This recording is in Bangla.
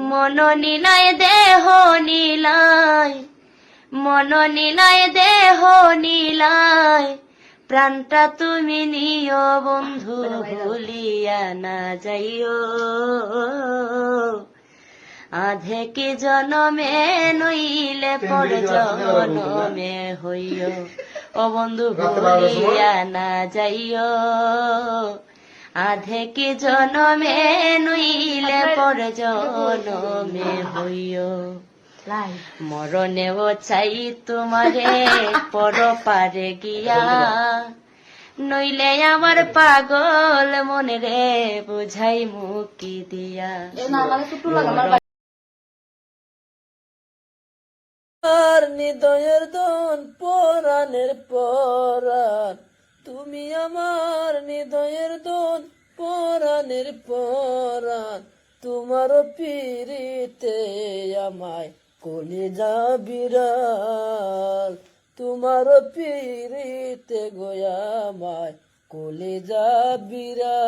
মন নীলায় দেহ নীলায়, মন নীলায় দেহ নীলায়, প্রাণটা তুমি নিও বন্ধু ভুলিয়া না যাইও। আধে কি জনমে নইলে পর জনমে হইও, ও বন্ধু ভুলিয়া না যাইও। আধে কি জনমে নইলে পর জনমে হইও। মরণেও চাই তোমারে পর পারে গিয়া, নইলে আমার পাগল মনে রে বুঝাই মুকি দিয়া। আর হৃদয়ের দন পরাণের পরাণ, তুমি আমার হৃদয়ের দন পরাণের পরাণ। তোমার পিরিতে আমায় কলিজা বিড়াল, তোমার পিরিতে গোয়ামায় কলিজা বিড়াল।